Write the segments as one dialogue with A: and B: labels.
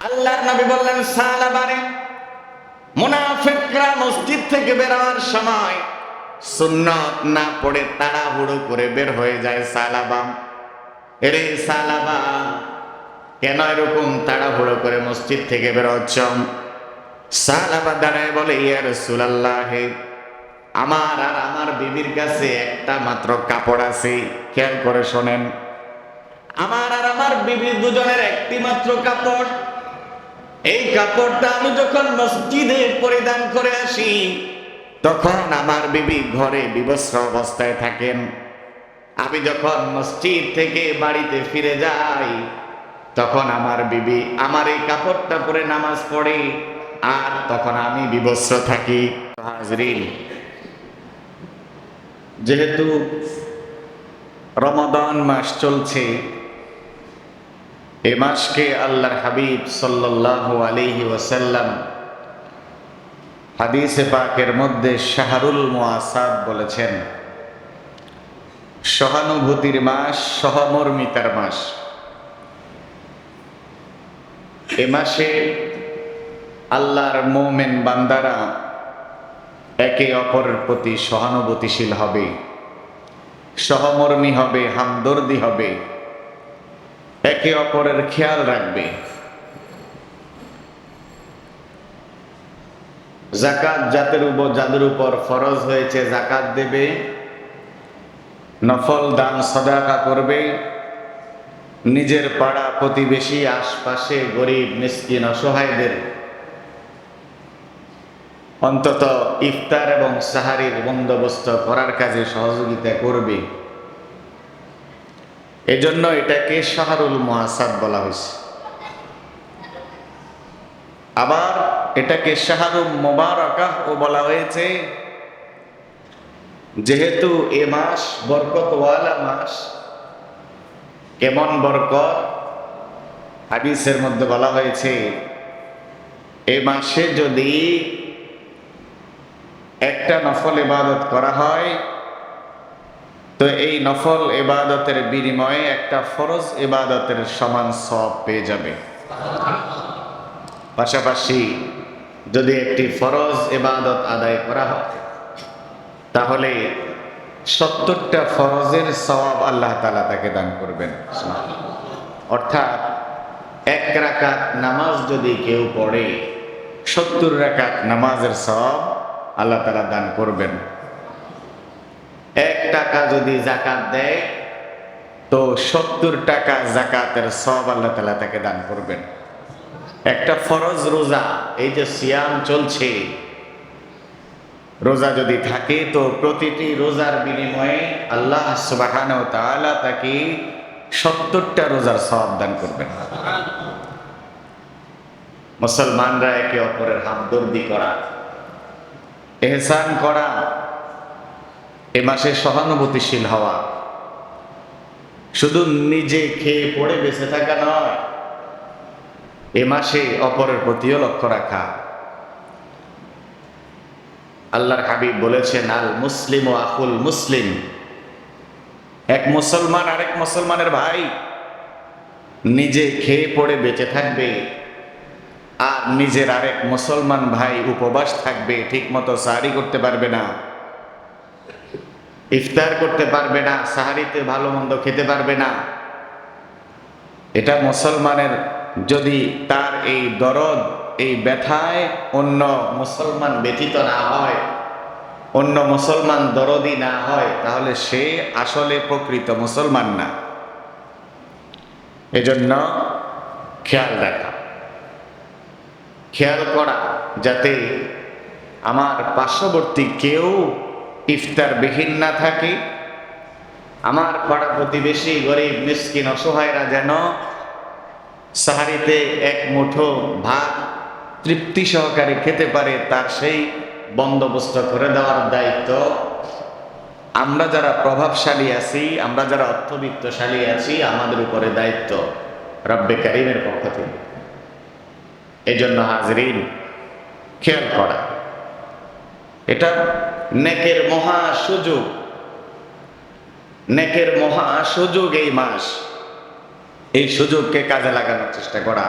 A: আল্লাহর নবী বললেন, সালাবারে মুনাফিকরা মসজিদ থেকে বের হওয়ার সময় সুন্নাত না পড়ে তাড়াহুড়ো করে বের হয়ে যায়। সালাবা, এরে সালাবা, কেন এরকম তাড়াহুড়ো করে মসজিদ থেকে বের হচ্ছ? সালাবা দাঁড়ায় বলে, ইয়া রাসূলুল্লাহ, আমার আর আমার বিবির কাছে একটা মাত্র কাপড় আছে। খেয়াল করে শোনেন, আমার আর আমার বিবি দুজনের একটি মাত্র কাপড়। এই কাপড়টা আমি যখন মসজিদে পরিধান করে আসি, তখন আমার বিবি ঘরে বিবস্ত্র অবস্থায় থাকেন। আমি যখন মসজিদ থেকে বাড়িতে ফিরে যাই, তখন আমার বিবি আমার এই কাপড়টা পরে নামাজ পড়ে, আর তখন আমি বিবস্ত্র থাকি। হাজরিন, যেহেতু রমাদান মাস চলছে, এ মাসকে আল্লাহর হাবিব সাল্লাল্লাহু আলাইহি ওয়াসাল্লাম হাদিসে পাকের মধ্যে শাহরুল মুআসাব বলেছেন, সহানুভূতির মাস, সহমর্মিতার মাস। এ মাসে আল্লাহর মুমিন বান্দারা একে অপরের প্রতি সহানুভূতিশীল হবে, সহমর্মী হবে, হামদর্দি হবে, একে অপরের খেয়াল রাখবে। যাকাত যাদের উপর ফরজ হয়েছে যাকাত দেবে, নফল দান সাদাকা করবে, নিজের পাড়া প্রতিবেশী আশপাশে গরিব মিসকিন অসহায়দের অন্তত ইফতার এবং সাহারির বন্দোবস্ত করার কাজে সহযোগিতা করবে। এজন্য এটাকে শাহরুল মুআসাব বলা হয়েছে। আবার এটাকে শাহরুল মুবারাকাহ ও বলা হয়েছে, যেহেতু এ মাস বরকতওয়ালা মাস। কেমন বরকত? হাদিসের মধ্যে বলা হয়েছে, এ মাসে যদি একটা নফল ইবাদত করা হয়, তো এই নফল ইবাদতের বিনিময়ে একটা ফরজ ইবাদতের সমান সওয়াব পেয়ে যাবে। পাশাপাশি যদি একটি ফরজ ইবাদত আদায় করা হয়, তাহলে 70টা ফরজের সওয়াব আল্লাহ তাআলা তাকে দান করবেন। অর্থাৎ এক রাকাত নামাজ যদি কেউ পড়ে, 70 রাকাত নামাজের সওয়াব আল্লাহ তাআলা দান করবেন। 1 টাকা যদি যাকাত দেয়, তো 70 টাকা যাকাতের সওয়াব আল্লাহ তাআলা তাকে দান করবেন। একটা ফরজ রোজা, এই যে সিয়াম চলছে, রোজা যদি থাকে, তো প্রতিটি রোজার বিনিময়ে আল্লাহ সুবহানাহু ওয়া তাআলা তাকে 70টা রোজার সওয়াব দান করবেন। মুসলমানরা একে অপরের হামদর্দি করা, ইহসান করা, এ মাসে সহানুভূতিশীল হওয়া, শুধু নিজে খেয়ে পড়ে বেঁচে থাকা নয়, এ মাসে অপরের প্রতিও লক্ষ্য রাখা। আল্লাহর হাবিব বলেছেন, আল মুসলিম ও আখুল মুসলিম, এক মুসলমান আরেক মুসলমানের ভাই। নিজে খেয়ে পড়ে বেঁচে থাকবে, আর নিজের আরেক মুসলমান ভাই উপবাস থাকবে, ঠিক মতো সাহারি করতে পারবে না, ইফতার করতে পারবে না, সাহারিতে ভালো মন্দ খেতে পারবে না। এটা মুসলমানের যদি তার এই দরদ, এই ব্যথায় অন্য মুসলমান ব্যথিত না হয়, অন্য মুসলমান দরদি না হয়, তাহলে সে আসলে প্রকৃত মুসলমান না। এজন্য খেয়াল রাখা, খেয়াল করা, যাতে আমার পার্শ্ববর্তী কেউ ইফতার বিহীন না থাকে, আমার পাড়া প্রতিবেশী গরিব মিসকিন অসহায়রা যেন সাহারিতে এক মুঠো ভাত তৃপ্তি সহকারে খেতে পারে, তার সেই বন্দোবস্ত করে দেওয়ার দায়িত্ব আমরা যারা প্রভাবশালী আছি, আমরা যারা অর্থবিত্তশালী আছি, আমাদের উপরে দায়িত্ব রব্বে কারীমের পক্ষ থেকে। এজন্য হাজরিন, খেয়াল করা, এটা নেকের মহা সুযোগ, নেকের মহা সুযোগ এই মাস। এই সুযোগকে কাজে লাগানোর চেষ্টা করা।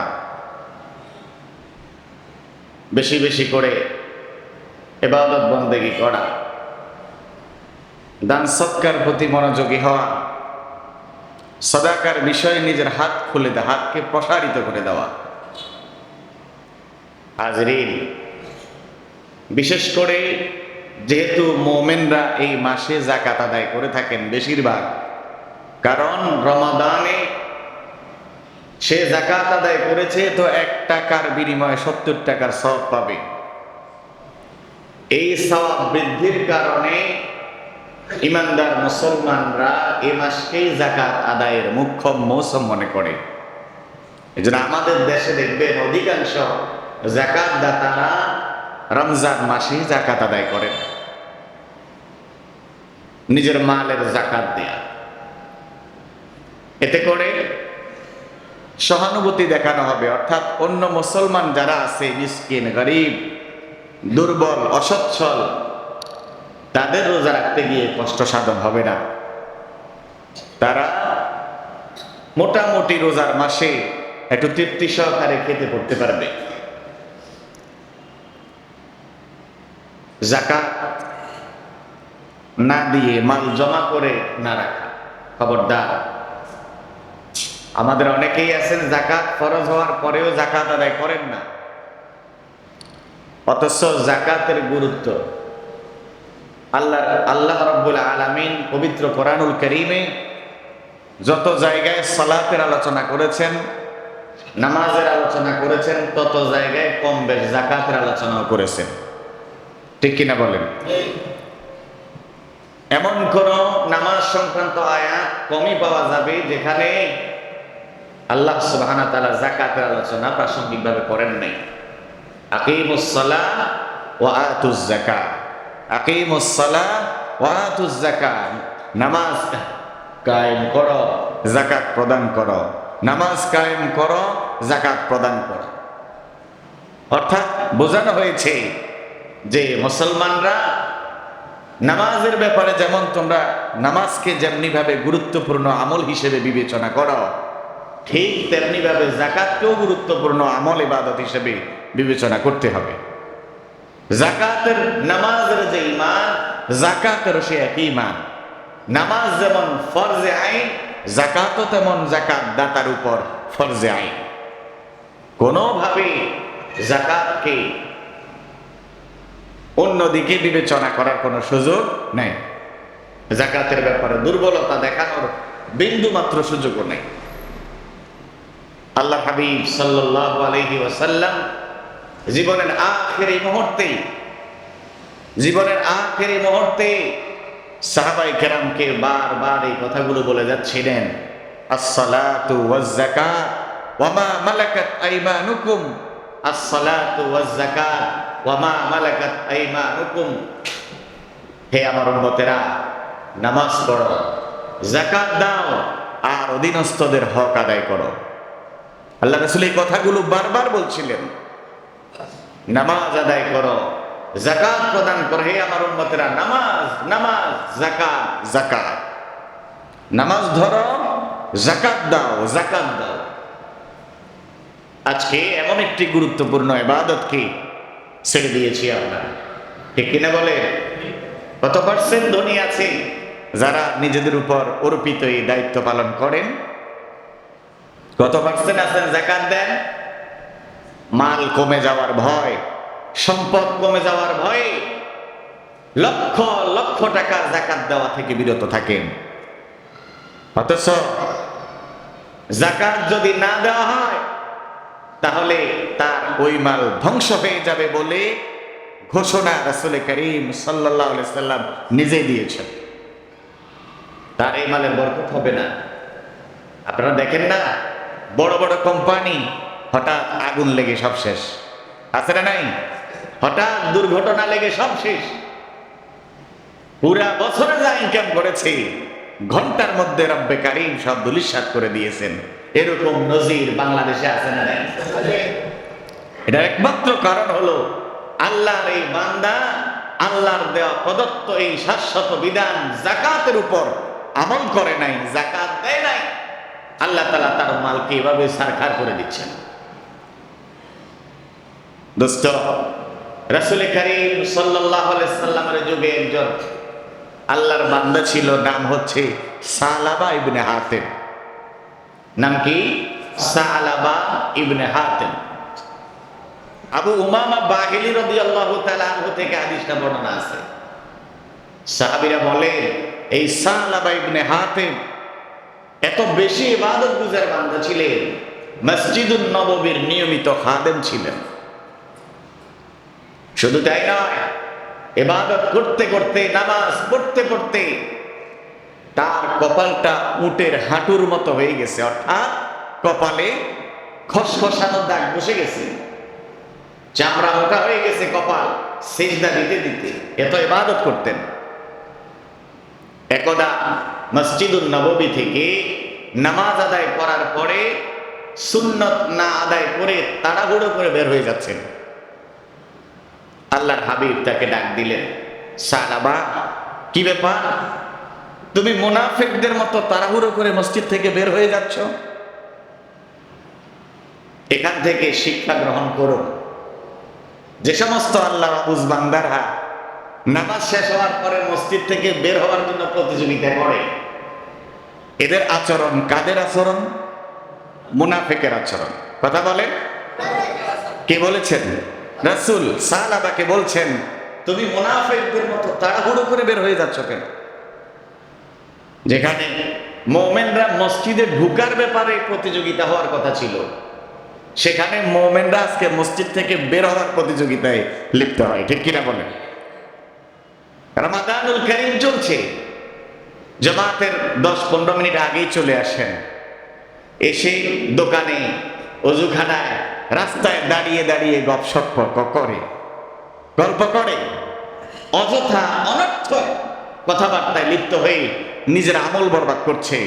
A: বেশি বেশি করে ইবাদত বন্দেগী করা, দান সৎকার প্রতি মনোযোগী হওয়া, সাদাকার বিষয়ে নিজের হাত খুলে দেওয়া, হাতকে প্রসারিত করে দেওয়া। হাজরিন, বিশেষ করে যেহেতু মোমেনরা এই মাসে যাকাত আদায় করে থাকেন বেশিরভাগ, কারণ রমাদানে সে যাকাত আদায় করেছে তো 1 টাকার বিনিময়ে 70 টাকার সওয়াব পাবে। এই সওয়াব বৃদ্ধির কারণে ইমানদার মুসলমানরা এই মাসকেই যাকাত আদায়ের মুখ্য মৌসুম মনে করে। এজন্য আমাদের দেশে দেখবেন অধিকাংশ যাকাত দাতারা রমজান মাসেই যাকাত আদায় করেন, নিজের মালের যাকাত দেয়া। এতে করে সহানুভূতি দেখানো হবে, অর্থাৎ অন্য মুসলমান যারা আছে, মিসকিন, গরিব, দুর্বল, অসচ্ছল, তাদের রোজা রাখতে গিয়ে কষ্ট সাধন হবে না। তারা মোটামুটি রোজার মাসে একটু তৃপ্তি সহকারে খেতে পড়তে পারবে। যাকাত না দিয়ে মাল জমা করে না রাখা, খবরদার। আমাদের অনেকেই আছেন যাকাত ফরজ হওয়ার পরেও যাকাত আদায় করেন না, অথচ যাকাতের গুরুত্ব আল্লাহ রাব্বুল আলামিন পবিত্র কোরআনুল কারীমে যত জায়গায় সালাতের আলোচনা করেছেন, নামাজের আলোচনা করেছেন, তত জায়গায় কম বেশ যাকাতের আলোচনাও করেছেন। ঠিক কিনা বলেন? এমন কোন নামাজ সংক্রান্ত আয়াত কমই পাওয়া যাবে যেখানে আল্লাহ সুবহানাহু ওয়া তাআলা যাকাতের আলোচনা প্রাসঙ্গিকভাবে করেন নাই। আকিমুস সালাহ ওয়া আতুজ যাকাত, আকিমুস সালাহ ওয়া আতুজ যাকাত, নামাজ কায়েম করো, যাকাত প্রদান করো, নামাজ কায়েম করো, যাকাত প্রদান করো। অর্থাৎ বোঝানো হয়েছে যে মুসলমানরা নামাজের ব্যাপারে যেমন তোমরা নামাজকে যেমনি ভাবে গুরুত্বপূর্ণ আমল হিসেবে বিবেচনা করো, ঠিক তেমনি ভাবে যাকাতকেও গুরুত্বপূর্ণ আমল ইবাদত হিসেবে বিবেচনা করতে হবে। যাকাতের নামাজের যে ঈমান, যাকাতেরও সে একই ঈমান। নামাজ যেমন ফরজে আইন, যাকাতও তেমন যাকাত দাতার উপর ফরজে আইন। কোনোভাবে যাকাতকে অন্যদিকে বিবেচনা করার কোনো সুযোগ নেই। যাকাতের ব্যাপারে দুর্বলতা দেখানোর বিন্দু মাত্র সুযোগও নেই। আল্লাহ হাবিব সাল্লাল্লাহু আলাইহি ওয়াসাল্লাম জীবনের আখেরি মুহূর্তে সাহাবায়ে কেরামকে বারবার এই কথাগুলো বলে যাচ্ছিলেন, আস-সালাতু ওয়াজ-যাকাত ওয়া মা মালাকাত আইমানুকুম, আস-সালাতু ওয়াজ-যাকাত ওয়া মা মালাকাত আইমানুকুম। হে আমার উম্মতেরা, নামাজ পড়ো, যাকাত দাও, আর অধীনস্থদের হক আদায় করো। আল্লাহ রাসূল এই কথাগুলো বারবার বলছিলেন। নামাজ আদায় করো, যাকাত প্রদান করো। হে আমার উম্মতেরা, নামাজ নামাজ, যাকাত যাকাত, নামাজ ধরো, যাকাত দাও, যাকাত দাও। আজকে এমন একটি গুরুত্বপূর্ণ ইবাদতকে ছেড়ে দিয়েছি আমরা, ঠিক কিনা বলে? কত পার্সেন্ট ধনী আছে যারা নিজেদের উপর অর্পিত এই দায়িত্ব পালন করেন? কত পার্সেন্ট আছেন যাকাত দেন? মাল কমে যাওয়ার ভয়, সম্পদ কমে যাওয়ার ভয়ে লক্ষ লক্ষ টাকার যাকাত দেওয়া থেকে বিরত থাকেন। অথচ যাকাত যদি না দেওয়া হয় তাহলে তার ওই মাল ধ্বংস হয়ে যাবে বলে ঘোষণা রাসূল করিম সাল্লাল্লাহু আলাইহি সাল্লাম নিজেই দিয়েছেন। তার এই মালের বরকত হবে না। আপনারা দেখেন না, বড় বড় কোম্পানি হঠাৎ আগুন লেগে সব শেষ, আছে না নাই? হঠাৎ দুর্ঘটনা লেগে সব শেষ। পুরা বছরে যা ইনকাম করেছে ঘন্টার মধ্যে রব্বে কারীম সব ধূলিসাৎ করে দিয়েছেন। এরকম নজির বাংলাদেশে আছে না নাই? এটা একমাত্র কারণ হলো আল্লাহর এই বান্দা আল্লাহর দেওয়া প্রদত্ত এই শাশ্বত বিধান যাকাতের উপর আমল করে নাই, যাকাত দেয় নাই। আল্লাহ তাআলা তার মালকে এভাবে সারখার করে দিচ্ছেন। দোস্ত, রাসূল করিম সাল্লাল্লাহু আলাইহি সাল্লামের যুগে একজন আল্লাহর বান্দা ছিল, নাম হচ্ছে সালাবা ইবনে হাতিম। নাম কি? সালাবা ইবনে হাতিম। আবু উমামা বাহিলী রাদিয়াল্লাহু তাআলা আনহু থেকে হাদিসটা বর্ণনা আছে। সাহাবীরা বলে এই সালাবা ইবনে হাতিম এত বেশি ইবাদত গুজার বান্দা ছিলেন, মসজিদুন নববীর নিয়মিত খাদেম ছিলেন। শুধু তাই নয়, ইবাদত করতে করতে, নামাজ পড়তে পড়তে তার কপালটা উটের হাঁটুর মতো হয়ে গেছে, অর্থাৎ কপালে খসখসানো দাগ বসে গেছে, চামড়া মোটা হয়ে গেছে কপাল, সিজদা দিতে দিতে এত ইবাদত করতেন। একদা মসজিদুন নববী থেকে নামাজ আদায় করার পরে সুন্নত না আদায় করে তাড়াহুড়ো করে বের হয়ে যাচ্ছেন। আল্লাহর হাবিব তাকে ডাক দিলেন, সালাবা, কি ব্যাপার? তুমি মুনাফিকদের মতো তাড়াহুড়ো করে মসজিদ থেকে বের হয়ে যাচ্ছ? এখান থেকে শিক্ষা গ্রহণ করো। যে সমস্ত আল্লাহর রাবুজ বান্দারা নামাজ শেষ হওয়ার পরে মসজিদ থেকে বের হওয়ার জন্য প্রতিযোগিতা করে, এদের আচরণ কাদের আচরণ? মুনাফিকের আচরণ। কথা বলে কে বলেছেন? রাসূল সাহাবাকে বলছেন, তুমি মুনাফিকদের মতো তাড়াহুড়ো করে বের হয়ে যাচ্ছ কেন? যেখানে মুমিনরা মসজিদে ঢুকার ব্যাপারে প্রতিযোগিতা হওয়ার কথা ছিল, সেখানে মুমিনরা আজকে মসজিদ থেকে বের হওয়ার প্রতিযোগিতায় লিপ্ত হয়। ঠিক কিনা বলেন? রমাদানুল কারীম চলছে, জামাতের 10-15 মিনিট আগেই চলে আসেন, এসে দোকানে, অজুখানায়, রাস্তায় দাঁড়িয়ে দাঁড়িয়ে গপসপ করে, গল্প করে, অযথা অনর্থক কথাবার্তায় লিপ্ত হয়ে নিজের আমল বরবাদ করছে।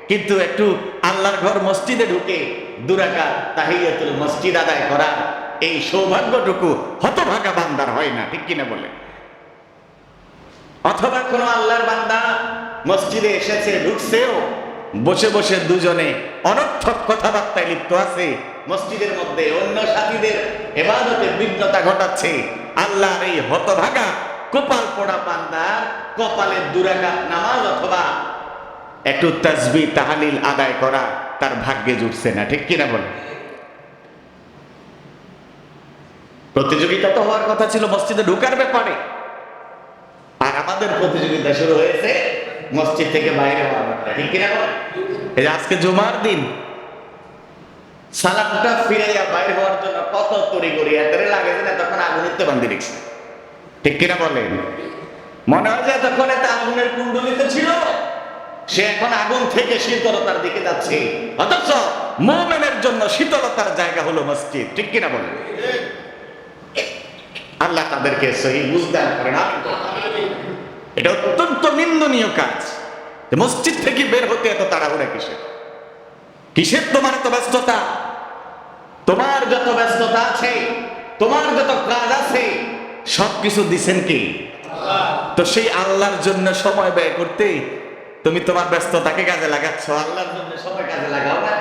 A: কিন্তু একটু আল্লাহর ঘর মসজিদে ঢুকে 2 রাকাত তাহিয়াতুল মসজিদ আদায় করা, এই সৌভাগ্যটুকু হতভাগা বান্দার হয় না। ঠিক কিনা বলে? অথবা কোন আল্লাহর বান্দা মসজিদে এসেছে, ঢুকছেও, বসে বসে দুজনে অনর্থক কথাবার্তায় লিপ্ত আছে, মসজিদের মধ্যে অন্য সাথীদের ইবাদতে বিঘ্নতা ঘটাচ্ছে। আল্লাহর এই হতভাগা কপাল পোড়া বান্দার কপালে 2 রাকাত নামাজ অথবা একটু তাসবিহ তাহলিল আদায় করা তার ভাগ্যে জুটছে না। ঠিক কিনা বলে? প্রতিযোগিতা তো হওয়ার কথা ছিল মসজিদে ঢোকার ব্যাপারে, আর আমাদের প্রতিযোগিতা শুরু হয়েছে মসজিদ থেকে বাইরে হওয়ার ব্যাপারে। ঠিক কিনা বলে? এই যে আজকে জুমার দিন, সালামটা ফিরাইয়া বাইরে হওয়ার জন্য কত তড়িঘড়ি, এত লাগে না, তখন আগুনিতে বান্ধি রেখেছে। ঠিক কিনা বলেন? মনে হয় যে তখন একটা আগুনের কুণ্ডলিতে ছিল, সে এখন আগুন থেকে শীতলতার দিকে যাচ্ছে, অথচ মুমিনের জন্য শীতলতার জায়গা হলো মসজিদ। ঠিক কিনা বলেন? আল্লাহ তাদেরকে সহি বুঝদান করেন। এটা অত্যন্ত নিন্দনীয় কাজ। মসজিদ থেকে বের হতে এত তাড়াহুড়া কিসের? কিসের তোমার এত ব্যস্ততা? তোমার যত ব্যস্ততা আছে, তোমার যত কাজ আছে, সবকিছু দিছেন কি? তো সেই আল্লাহর জন্য সময় ব্যয় করতে তুমি তোমার ব্যস্ততাকে কাজে লাগাচ্ছ, আল্লাহর জন্য সময় কাজে লাগাও না।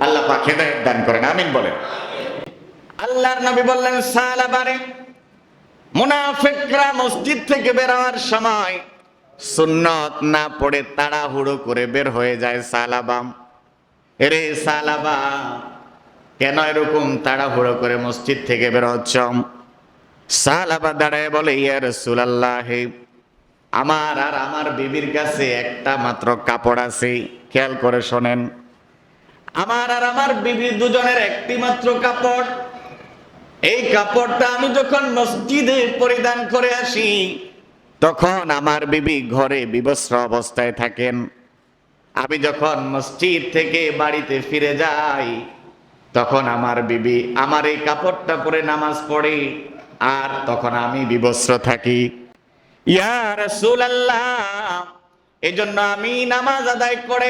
A: আল্লাহ পাক হেদায়েত দান করেন, আমিন বলেন। আল্লাহর নবী বললেন, সালাবারে, মুনাফিকরা মসজিদ থেকে বের হওয়ার সময় সুন্নত না পড়ে তাড়াহুড়ো করে বের হয়ে যায়। সালাবাম, এরে সালাবা, কেন এরকম তাড়াহুড়ো করে মসজিদ থেকে বের হচ্ছ? সালাবা দাঁড়ায় বলে, ইয়া রাসূলুল্লাহ, আমার আর আমার বিবির কাছে একটা মাত্র কাপড় আছে। খেয়াল করে শোনেন, আমার আর আমার বিবির দুজনের একটি মাত্র কাপড়। এই কাপড়টা আমি যখন মসজিদে পরিধান করে আসি, তখন আমার বিবি ঘরে বিবস্ত্র অবস্থায় থাকেন। আমি যখন মসজিদ থেকে বাড়িতে ফিরে যাই, তখন আমার বিবি আমার এই কাপড়টা পরে নামাজ পড়ে, আর তখন আমি বিবস্ত্র থাকি। ইয়া রাসূলুল্লাহ, এজন্য আমি নামাজ আদায় করে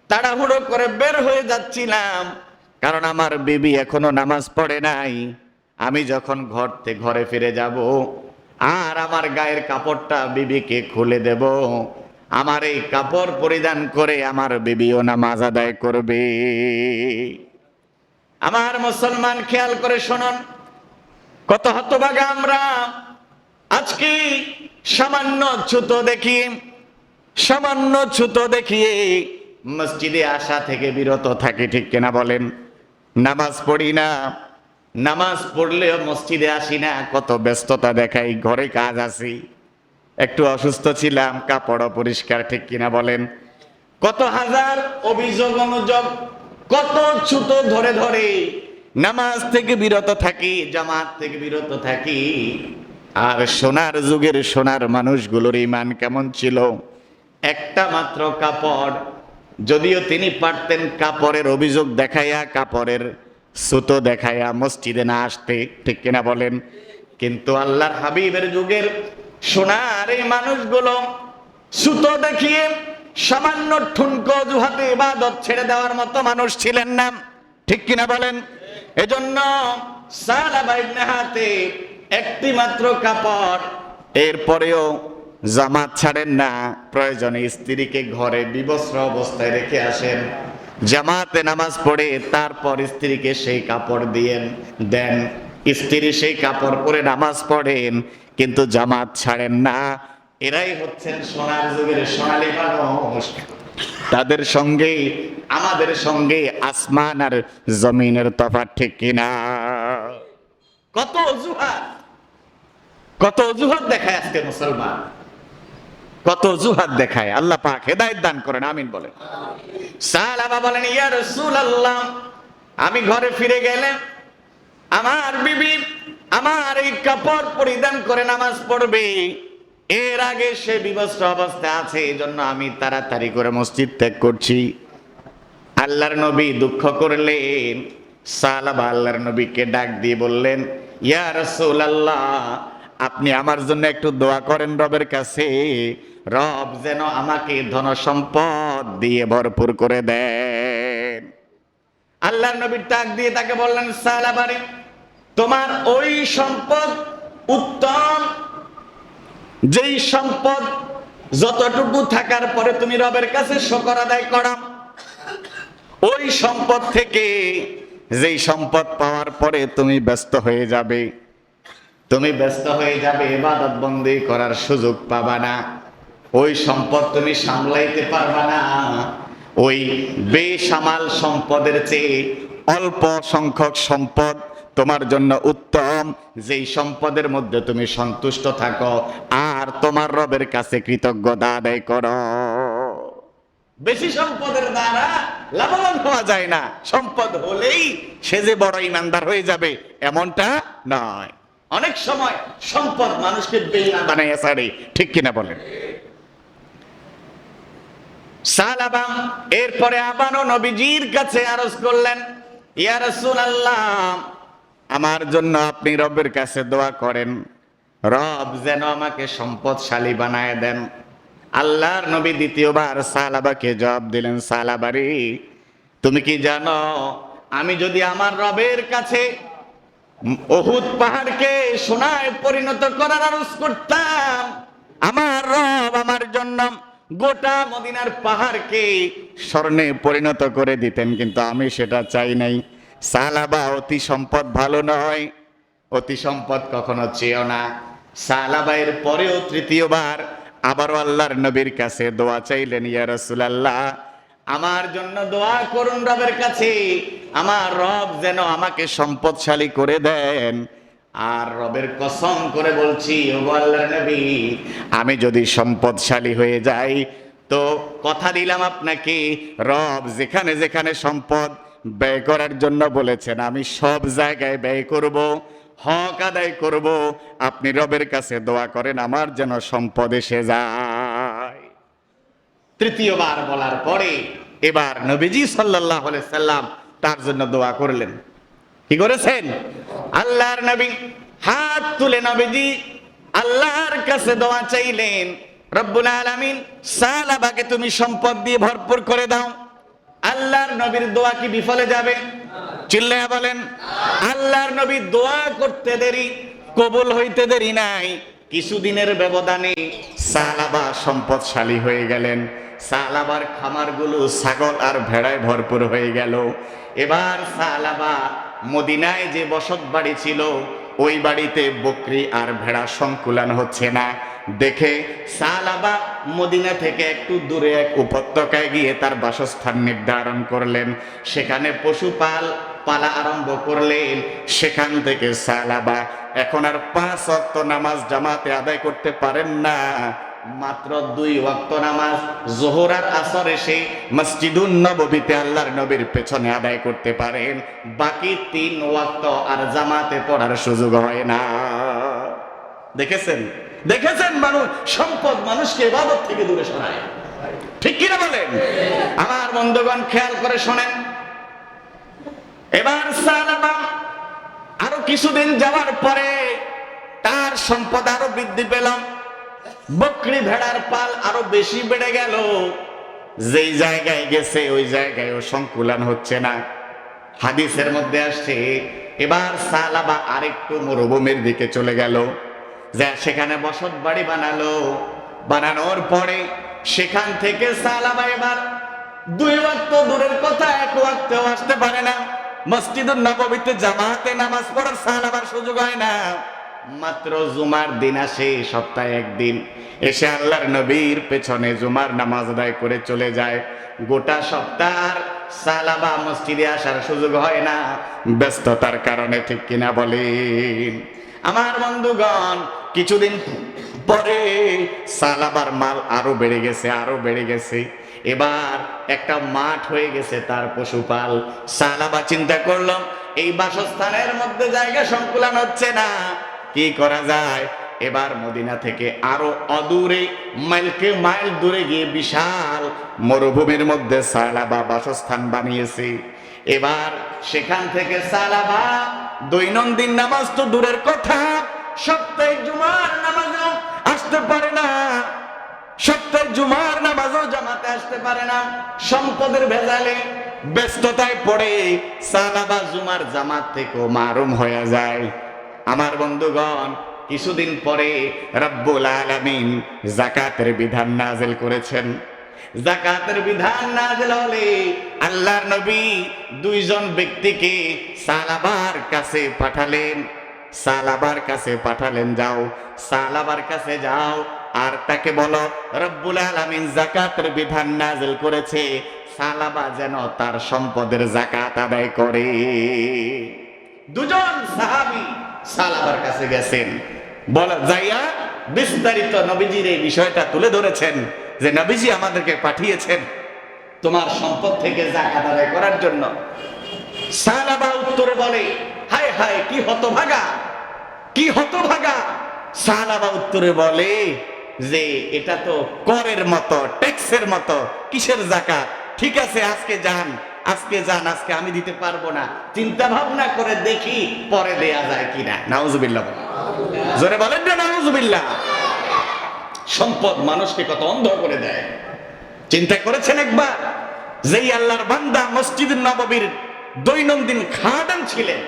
A: তাড়াহুড়ো করে বের হয়ে যাচ্ছিলাম, কারণ আমার বিবি এখনো নামাজ পড়ে নাই। আমি যখন ঘরে ফিরে যাব, আর আমার গায়ের কাপড়টা বিবিকে খুলে দেব, আমার এই কাপড় পরিধান করে আমার বিবিও নামাজ আদায় করবে। আমার মুসলমান খেয়াল করে শুনুন, কত হতভাগা আমরা। আজকে সামান্য ছুতো দেখিয়ে মসজিদে আসা থেকে বিরত থাকি, ঠিক কিনা বলেন? নামাজ পড়ি না, নামাজ পড়লেও মসজিদে আসি না, কত ব্যস্ততা দেখাই, ঘরে কাজ আছি, একটু অসুস্থ ছিলাম, কাপড় পরিষ্কার, ঠিক কিনা বলেন? কত হাজার অভিযোগ অনুযোগ, কত ছুতো ধরে ধরে নামাজ থেকে বিরত থাকি, জামাত থেকে বিরত থাকি। আর সোনার যুগের সোনার মানুষগুলোর ঈমান কেমন ছিল? একটা মাত্র কাপড়, যদিও তিনি পারতেন কাপড়ের অভিযোগ দেখাইয়া, কাপড়ের সুতো দেখাইয়া মসজিদে না আসতে, ঠিক কিনা বলেন? কিন্তু আল্লাহর হাবিবের যুগের সোনার এই মানুষগুলো সুতো দেখিয়ে সামান্য ঠুনকো অজুহাতে ইবাদত ছেড়ে দেওয়ার মতো মানুষ ছিলেন না, ঠিক কিনা বলেন? এজন্য সালাবা ইবনে হাতিব একটি মাত্র কাপড়, এরপরেও জামাত ছাড়েন না, প্রয়োজনে স্ত্রীকে ঘরে বিবস্ত্র অবস্থায় রেখে আসেন, জামাতে নামাজ পড়ে তারপর স্ত্রীকে সেই কাপড় দেন, স্ত্রী সেই কাপড় পরে নামাজ পড়েন, কিন্তু জামাত ছাড়েন না। এরাই হচ্ছেন সোনার যুগের সোনালী মানুষ। তাদের সঙ্গে আমাদের সঙ্গে আসমান আর জমিনের তফাৎ, ঠিক কিনা? কত অজুহাত দেখায় আজকে মুসলমান, কত অজুহাত দেখায়। আল্লাহ পাক হেদায়েত দান করেন, আমিন বলেন। সাহাবা বলেন, ইয়া রাসূলুল্লাহ, আমি ঘরে ফিরে গেলে আমার বিবি আমার এই কাপড় পরিধান করে নামাজ পড়বে, এর আগে সে বিবস্ত্র অবস্থায় আছে, এই জন্য আমি তাড়াতাড়ি করে মসজিদ ত্যাগ করছি। আল্লাহর নবী দুঃখ করলেন। সাহাবা আল্লাহর নবীকে ডাক দিয়ে বললেন, ইয়া রাসূলুল্লাহ, আপনি আমার জন্য একটু দোয়া করেন রবের কাছে, রব যেন আমাকে ধন সম্পদ দিয়ে ভরপুর করে দেন। আল্লাহর নবী ডাক দিয়ে তাকে বললেন, সাহাবা রে, তোমার ওই সম্পদ উত্তম, যেই সম্পদ যতটুকু থাকার পরে তুমি রবের কাছে শুকর আদায় করো, ওই সম্পদ থেকে যেই সম্পদ পাওয়ার পরে তুমি ব্যস্ত হয়ে যাবে, ইবাদত বন্দেগী করার সুযোগ পাবা না, ওই সম্পদ তুমি সামলাইতে পারবা না। ওই বেসামাল সম্পদের চেয়ে অল্প সংখ্যক সম্পদ তোমার জন্য উত্তম, যেই সম্পদের মধ্যে তুমি সন্তুষ্ট থাকো আর তোমার রবের কাছে কৃতজ্ঞতা আদায় করো। বেশি সম্পদের দ্বারা লাভবান হওয়া যায় না, সম্পদ হলেই সে যে বড় ইমানদার হয়ে যাবে এমনটা নয়। অনেক সময় সম্পদ মানুষকে বেঈমান বানাইয়া ছাড়ে, ঠিক কিনা বলেন? সাহাবা এরপরে আবারও নবীজির কাছে আরজ করলেন, ইয়া রাসূলুল্লাহ, আমার জন্য আপনি রবের কাছে দোয়া করেন, রব যেন আমাকে সম্পদশালী বানায় দেন। আল্লাহর নবী দ্বিতীয়বার সাহাবাকে জবাব দিলেন, সাহাবা রে, তুমি কি জানো, আমি যদি আমার রবের কাছে উহুদ পাহাড়কে সোনায় পরিণত করার আরজ করতাম, আমার রব আমার জন্য গোটা মদিনার পাহাড়কে স্বর্ণে পরিণত করে দিতেন, কিন্তু আমি সেটা চাই নাই। সাহাবা, অতি সম্পদ ভালো নয়, অতি সম্পদ কখনো চেয়েও না। সাহাবা এর পরেও তৃতীয়বার আবারও আল্লাহর নবীর কাছে দোয়া চাইলেন, ইয়া রাসূলুল্লাহ, আমার জন্য দোয়া করুন রবের কাছে, আমার রব যেন আমাকে সম্পদশালী করে দেন। আর রবের কসম করে বলছি, ওগো আল্লাহর নবী, আমি যদি সম্পদশালী হয়ে যাই তো কথা দিলাম আপনাকে, রব যেখানে যেখানে সম্পদ ব্যয় করার জন্য বলেছেন আমি সব জায়গায় ব্যয় করব, হক আদায় করব। আপনি রবের কাছে দোয়া করেন আমার যেন সম্পদ এসে যায়। তৃতীয়বার বলার পরে এবার নবীজি সাল্লাল্লাহু আলাইহি সাল্লাম তার জন্য দোয়া করলেন। কি করেছেন? আল্লাহর নবী হাত তুলে নবীজি আল্লাহর কাছে দোয়া চাইলেন, রব্বুল আলামিন সাহাবাকে তুমি সম্পদ দিয়ে ভরপুর করে দাও। আল্লাহর নবীর দোয়া কি বিফলে যাবে? চিল্লায়া বলেন। আল্লাহর নবী দোয়া করতে দেরি, কবুল হইতে দেরি নাই। কিছুদিনের ব্যবধানে সাহাবা সম্পদশালী হয়ে গেলেন। সালাবার খামারগুলো ছাগল আর ভেড়ায় ভরপুর হয়ে গেল। এবার সালাবা মদিনায় যে বসত বাড়ি ছিল ওই বাড়িতে বকরি আর ভেড়া সংকুলান হচ্ছে না দেখে সালাবা মদিনা থেকে একটু দূরে এক উপত্যকায় গিয়ে তার বাসস্থান নির্ধারণ করলেন, সেখানে পশুপাল পালা আরম্ভ করলেন। সেখান থেকে সালাবা এখন আর 5 ওয়াক্ত নামাজ জামাতে আদায় করতে পারেন না, মাত্র 2 ওয়াক্ত নামাজ যোহর আর আসর এসে মসজিদুন নববীতে আল্লাহর নবীর পেছনে আদায় করতে পারেন, বাকি 3 ওয়াক্ত আর জামাতে পড়ার সুযোগ হয় না। দেখেছেন দেখেছেন মানুষ সম্পদ মানুষকে ইবাদত থেকে দূরে সরায়, ঠিক কিনা বলেন? আমার বন্ধুগণ খেয়াল করে শোনেন। এবার সালাবা আরো কিছুদিন যাওয়ার পরে তার সম্পদ আরো বৃদ্ধি পেল, বকরি ভেড়ার পাল আরো বেশি বেড়ে গেল। যেই জায়গায় গেছে ওই জায়গায় ও সংকুলান হচ্ছে না। হাদিসের মধ্যে আসছে এবার সালাবা আরেকটু মরুভূমির দিকে চলে গেল, যা সেখানে বসত বাড়ি বানালো। বানানোর পরে সেখান থেকে সালাবা এবার 2 ওয়াক্ত দূরের কথা 1 ওয়াক্তেও আসতে পারে না। মসজিদুন নববীতে জামাতে নামাজ পড়ার সালাবার সুযোগ হয় না, মাত্র জুমার দিন আসে, সপ্তাহে 1 দিন এসে আল্লাহর নবীর পেছনে জুমার নামাজ আদায় করে চলে যায়। গোটা সপ্তাহ সালাবা মসজিদে আসার সুযোগ হয় না, ব্যস্ততার কারণে, ঠিক কিনা বলেন? আমার বন্ধুগণ কিছুদিন পরে সালাবার মাল আরো বেড়ে গেছে, আরো বেড়ে গেছে। এবার একটা মাঠ হয়ে গেছে তার পশুপাল। সালাবা চিন্তা করলো এই বাসস্থানের মধ্যে জায়গা সংকুলান হচ্ছে না, কি করা যায়? এবার মদিনা থেকে আরো অদূরে মাইলকে মাইল দূরে গিয়ে বিশাল মরুভূমির মধ্যে সালাবা বাসস্থান বানিয়েছে। এবার সেখান থেকে সালাবা দৈনন্দিন নামাজ তো দূরের কথা, সপ্তাহে জুমার নামাজও আসতে পারে না, সপ্তাহে জুমার নামাজও জামাতে আসতে পারে না। সম্পদের ভেজালে ব্যস্ততায় পড়ে সালাবা জুমার জামাত থেকেও মারুম হয়ে যায়। আমার বন্ধুগণ কিছুদিন পরে রব্বুল আলামিন যাকাতের বিধান নাযিল করেছেন। যাকাতের বিধান নাযিল হলে আল্লাহর নবী 2 জন ব্যক্তিকে সালাবার কাছে পাঠালেন। সালাবার কাছে পাঠালেন, যাও সালাবার কাছে যাও আর তাকে বলো রব্বুল আলামিন যাকাতের বিধান নাযিল করেছে, সালাবা যেন তার সম্পদের যাকাত আদায় করে। 2 জন সাহাবী সালাবার কাছে গেছেন, বলা যাইয়া বিস্তারিত নবীজির এই বিষয়টা তুলে ধরেছেন যে নবীজি আমাদেরকে পাঠিয়েছেন তোমার সম্পদ থেকে যাকাত আদায় করার জন্য। সালাবা উত্তরে বলে, হায় হায় কি হতভাগা, কি হতভাগা। সালাবা উত্তরে বলে যে এটা তো করের মতো, ট্যাক্সের মতো, কিসের যাকাত? ঠিক আছে আজকে যান, আজকে আমি দিতে পারবো না, চিন্তা ভাবনা করে দেখি পরে দেয়া যায় কিনা। নাউজুবিল্লাহ, জোরে বলেন না নাউজুবিল্লাহ। সম্পদ মানুষকে কত অন্ধ করে দেয়। চিন্তা করেছেন একবার, যেই আল্লাহর বান্দা মসজিদুন নববীর দৈনন্দিন খাদেম ছিলেন,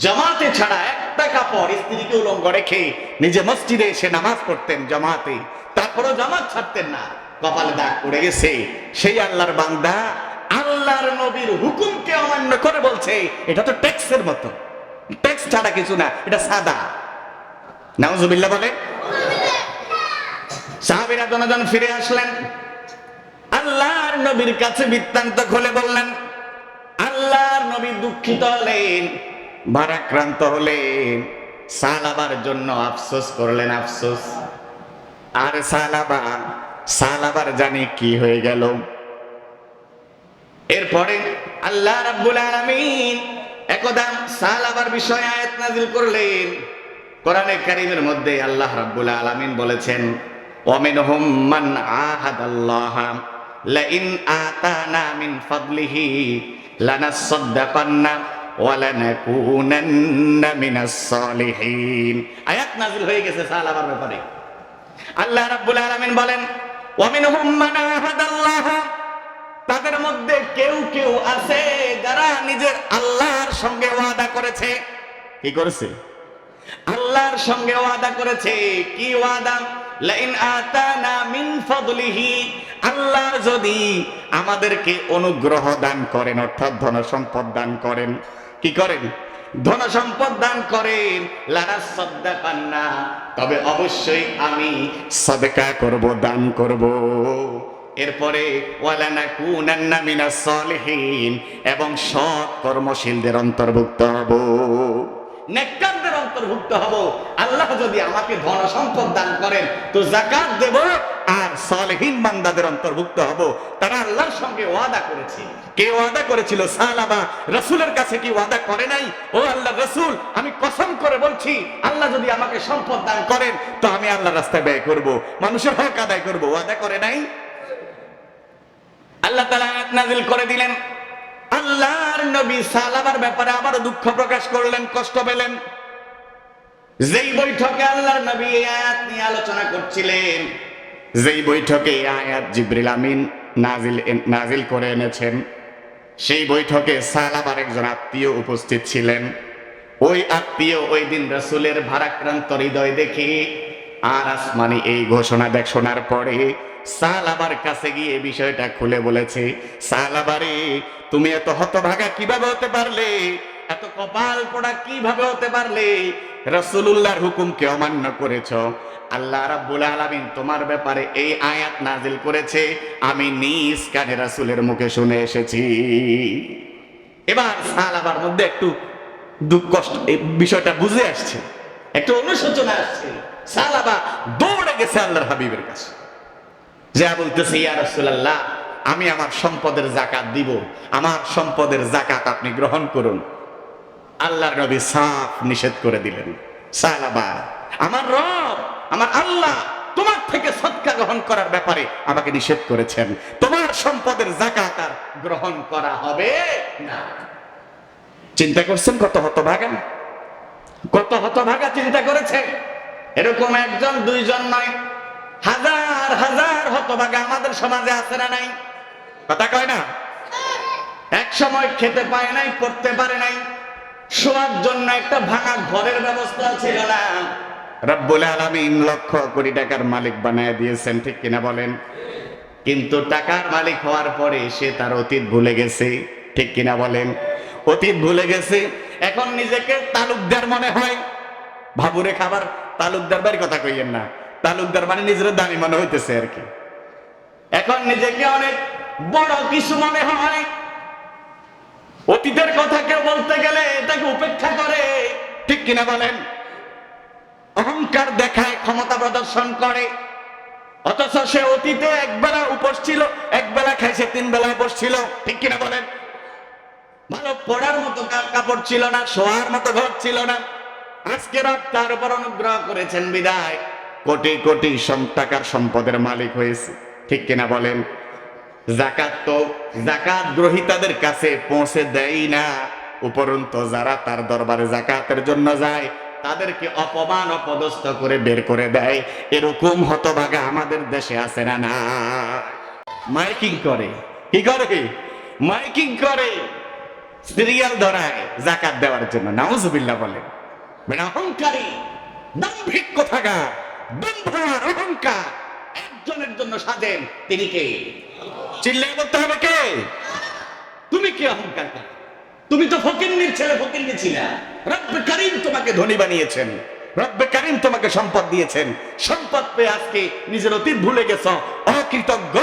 A: জামাতে ছাড়া একটা কাপড় স্ত্রীকে উলঙ্গ রেখে নিজে মসজিদে এসে নামাজ পড়তেন জামাতে, তারপরেও জামাত ছাড়তেন না, কপালে দাগ পড়ে গেছে। সেই আল্লাহর বান্দা আল্লাহর নবীর হুকুমকে অমান্য করে বলছে এটা তো ট্যাক্সের মতো, ট্যাক্স ছাড়া কিছু না, এটা সাদা। নাউজুবিল্লাহ বলে। সাহাবীরা জনজন ফিরে আসলেন, আল্লাহর নবীর কাছে বৃত্তান্ত খুলে বললেন। আল্লাহর নবী দুঃখিত হলেন, ভারাক্রান্ত হলেন, সালাবার জন্য আফসোস করলেন, আফসোস। আর সালাবার জানি কি হয়ে গেল। এরপরে আল্লাহ রাব্বুল আলামিন একদা সালাবার বিষয়ে আয়াত নাযিল করলেন। কোরআনে কারীমের মধ্যে আল্লাহ রাব্বুল আলামিন বলেছেন, ওয়ামিনহুম মান আহাদাল্লাহ লাইন আতানা মিন ফাদলিহি লানাসাদ্দাকান্না ওয়া লানাকুনান্না মিনাস সালিহিন। আয়াত নাযিল হয়ে গেছে সালাবার ব্যাপারে। আল্লাহ রাব্বুল আলামিন বলেন, ওয়ামিনহুম মান আহাদাল্লাহ, তাদের মধ্যে কেউ কেউ আছে যারা নিজের আল্লাহর সঙ্গে ওয়াদা করেছে। কি করেছে? আল্লাহর সঙ্গে ওয়াদা করেছে। কি ওয়াদা? লাইন আতানা মিন ফাদলিহি, আল্লাহ যদি আমাদেরকে অনুগ্রহ দান করেন, অর্থাৎ ধন সম্পদ দান করেন, কি করেন? ধন সম্পদ দান করেন, লারা সাদদাকান্না, তবে অবশ্যই আমি সাদকা করব, দান করব। এরপরে ওয়ালানাকুনান্না মিনাস সালিহিন, এবং সৎ কর্মশীলদের অন্তর্ভুক্ত হব, নেককারদের অন্তর্ভুক্ত হব। আল্লাহ যদি আমাকে ধন সম্পদ দান করেন তো যাকাত দেব, আর সালেহীন বান্দাদের অন্তর্ভুক্ত হব। তারা আল্লাহর সঙ্গে ওয়াদা করেছে। কে ওয়াদা করেছিল? সালাবা। রাসূলের কাছে কি ওয়াদা করে নাই? ও আল্লাহ রাসূল, আমি কসম করে বলছি, আল্লাহ যদি আমাকে সম্পদ দান করেন তো আমি আল্লাহর রাস্তায় ব্যয় করব, মানুষের হক আদায় করব। ওয়াদা করে নাই? আল্লাহ তাআলা আয়াত নাযিল করে দিলেন। আল্লাহর নবী সালাবার ব্যাপারে আবারও দুঃখ প্রকাশ করলেন, কষ্ট পেলেন। যেই বৈঠকে আল্লাহর নবী এই আয়াত নিয়ে আলোচনা করছিলেন, যেই বৈঠকে এই আয়াত জিবরিল আমিন নাজিল করে এনেছেন, সেই বৈঠকে সালাবার একজন আত্মীয় উপস্থিত ছিলেন। ওই আত্মীয় ওই দিন রাসূলের ভারাক্রান্ত হৃদয় দেখে আর আসমানি এই ঘোষণা শোনার পরে সালাবার কাছে গিয়ে বিষয়টা খুলে বলেছে, সালাবারে, তুমি এত হতভাগা কিভাবে হতে পারলে? এত কপাল পোড়া কিভাবে হতে পারলে? রাসূলুল্লাহর হুকুমকে অমান্য করেছ। আল্লাহ রাব্বুল আলামিন তোমার ব্যাপারে এই আয়াত নাজিল করেছে, আমি নিজ কানে রাসূলের মুখে শুনে এসেছি। এবার সালাবার মধ্যে একটু দুঃখ কষ্ট, এই বিষয়টা বুঝে আসছে, একটু অনুশোচনা আসছে। সালাবা দৌড়ে গেছে আল্লাহর হাবিবের কাছে, যা বলতেছে, ইয়া রাসূলুল্লাহ, আমি আমার সম্পদের যাকাত দিব, আমার সম্পদের যাকাত আপনি গ্রহণ করুন। আল্লাহর নবী সাফ নিষেধ করে দিলেন, সালাবা, আমার রব, আমার আল্লাহ তোমার থেকে সদকা গ্রহণ করার ব্যাপারে আমাকে নিষেধ করেছেন, তোমার সম্পদের যাকাত আর গ্রহণ করা হবে না। চিন্তা করছেন কত হতভাগা, কত হতভাগা চিন্তা করেছে। এরকম একজন দুইজন নয়, হাজার হাজার হতভাগা আমাদের সমাজে আছে না নাই? কথা কয় না? এক সময় খেতে পায় নাই, পড়তে পারে নাই, শোয়ার জন্য একটা ভাঙা ঘরের ব্যবস্থা ছিল না। রব্বুল আলামিন লক্ষ কোটি টাকার মালিক বানায় দিয়েছেন, ঠিক কিনা বলেন? কিন্তু টাকার মালিক হওয়ার পরে সে তার অতীত ভুলে গেছে, ঠিক কিনা বলেন? অতীত ভুলে গেছে, এখন নিজেকে তালুকদার মনে হয়। ভাবুরে খাবার তালুকদার বাড়ির কথা কইয়েন না, তালুকদার মানে নিজের দামি মনে হইতেছে আর কি। এখন নিজেকে অনেক বড় কিছু মনে হয়। অতীতের কথা কেউ বলতে গেলে এটাকে উপেক্ষা করে, ঠিক কিনা বলেন? অহংকার দেখায়, ক্ষমতা প্রদর্শন করে, অথচ সে অতীতে একবেলা উপোস ছিল, একবেলা খাইছে, 3 বেলা উপোস ছিল, ঠিক কিনা বলেন? ভালো পড়ার মতো কাপড় ছিল না, শোয়ার মতো ঘর ছিল না। আজকে রব তার উপর অনুগ্রহ করেছেন বিদায় কোটি কোটি টাকার সম্পদের মালিক হয়েছে, ঠিক কিনা বলেন? যাকাত তো যাকাত গ্রহীতাদের কাছে পৌঁছে দেয় না, উপরন্তু যারা তার দরবারে যাকাতের জন্য যায় তাদেরকে অপমান অপদস্থ করে বের করে দেয়। এরকম হতভাগা আমাদের দেশে আছে না? না, মাইকিং করে, কি করে? মাইকিং করে, সিরিয়াল ধরায় যাকাত দেওয়ার জন্য। নাউজুবিল্লাহ বলেন। অহংকারী, দাম্ভিক কোথাকার, বন্ধুর অহংকার একজনের জন্য সাজেন, তিনি কে? চিল্লায় বলতে হবে কে? তুমি কি অহংকার কর? তুমি তো ফকিন্নির ছেলে, ফকিন্নি ছিলা। রব্বে কারীম তোমাকে ধনী বানিয়েছেন, রব্বে কারীম তোমাকে সম্পদ দিয়েছেন। সম্পদ পেয়ে আজকে নিজের অতীত ভুলে গেছো, অকৃতজ্ঞ।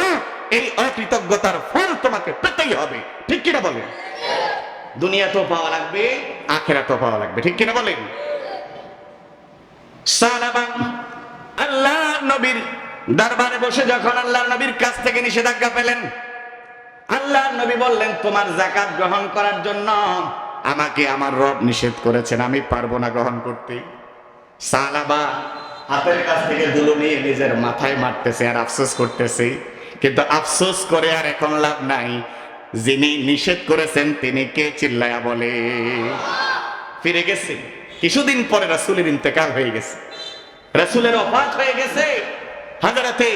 A: এই অকৃতজ্ঞতার ফল তোমাকে পেতেই হবে, ঠিক কিনা বলেন? দুনিয়াতেও পাওয়া লাগবে, আখিরাতেও পাওয়া লাগবে, ঠিক কিনা বলেন? সাহাবা আল্লাহর নবীর দরবারে বসে যখন আল্লাহর নবীর কাছ থেকে নিষেধাজ্ঞা পেলেন, আল্লাহর নবী বললেন, তোমার যাকাত গ্রহণ করার জন্য আমাকে আমার রব নিষেধ করেছেন, আমি পারবো না গ্রহণ করতে। সাহাবা হাতের কাছ থেকে ধুলো নিয়ে নিজের মাথায় মারতেছে আর আফসোস করতেছে, কিন্তু আফসোস করে আর এখন লাভ নাই। যিনি নিষেধ করেছেন তিনি কে? চিল্লায়া বলে। ফিরে গেছে। কিছুদিন পরে রাসূলের ইন্তেকাল হয়ে গেছে, রাসূলের ওফাত হয়ে গেছে। হযরতে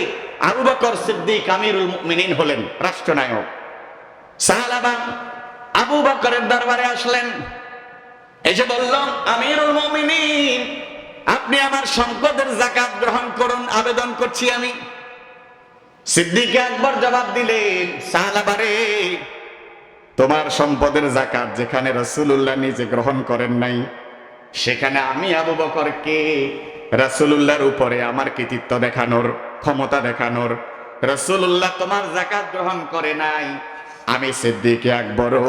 A: আবু বকর সিদ্দিক আমিরুল মুমিনিন হলেন, রাষ্ট্রনায়ক। সাহাবা আবু বকরের দরবারে আসলেন, এসে বলল, আমিরুল মুমিনিন, আপনি আমার সম্পদের যাকাত গ্রহণ করুন, আবেদন করছি আমি। সিদ্দিক আকবর জবাব দিলেন, সাহাবারে, তোমার সম্পদের যাকাত যেখানে রাসূলুল্লাহ নিজে গ্রহণ করেন নাই, সেখানে আমি আবু বকরকে রাসূলুল্লাহর উপরে আমার কৃতিত্ব দেখানোর, ক্ষমতা দেখানোর, রাসূলুল্লাহ তোমার যাকাত গ্রহণ করে নাই, আমি সিদ্দিক আকবরও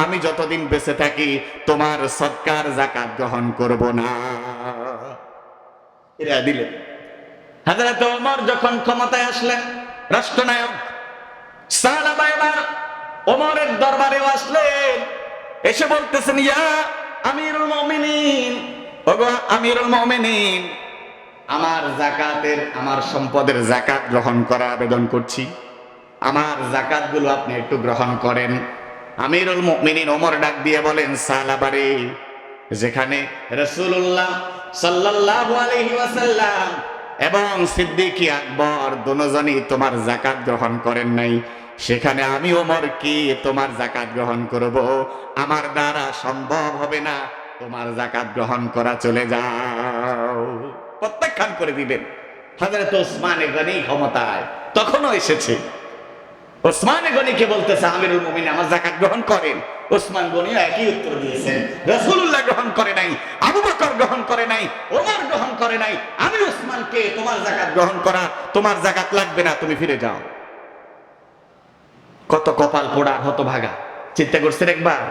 A: আমি যতদিন বেঁচে থাকি তোমার সদকার যাকাত গ্রহণ করব না। এরা দিলেন। হযরত ওমর যখন ক্ষমতায় আসলেন, রাষ্ট্রনায়ক, সাহাবায়ে ওমরের দরবারেও আসলেন, এসে বলতেছেন, ইয়া আমিরুল মুমিনিন, ওগো আমিরুল মুমিনিন, আমার যাকাতের, আমার সম্পদের যাকাত গ্রহণ করার আবেদন করছি, আমার যাকাতগুলো আপনি একটু গ্রহণ করেন। আমিরুল মুমিনিন ওমর ডাক দিয়ে বলেন, সাহাবারে, যেখানে রাসূলুল্লাহ সাল্লাল্লাহু আলাইহি ওয়াসাল্লাম এবং সিদ্দিক আকবর দুজনই তোমার যাকাত গ্রহণ করেন নাই, সেখানে আমি ওমর কি তোমার যাকাত গ্রহণ করব? আমার দ্বারা সম্ভব হবে না, তোমার যাকাত গ্রহণ করা, চলে যাও। প্রত্যাখ্যান করে দিবেন। হযরত ওসমান গনি ক্ষমতায় তখনও এসেছে। ওসমান গনিকে বলতেছে, আমিরুল মুমিনিন আমার যাকাত গ্রহণ করেন। ওসমান গনিও একই উত্তর দিয়েছেন, রাসূলুল্লাহ গ্রহণ করে নাই, আবু বকর গ্রহণ করে নাই, ওমর গ্রহণ করে নাই, আমি ওসমানকে তোমার যাকাত গ্রহণ করা, তোমার যাকাত লাগবে না, তুমি ফিরে যাও। কত কপাল পোড়া, হতভাগা, চিন্তা করছেন একবার?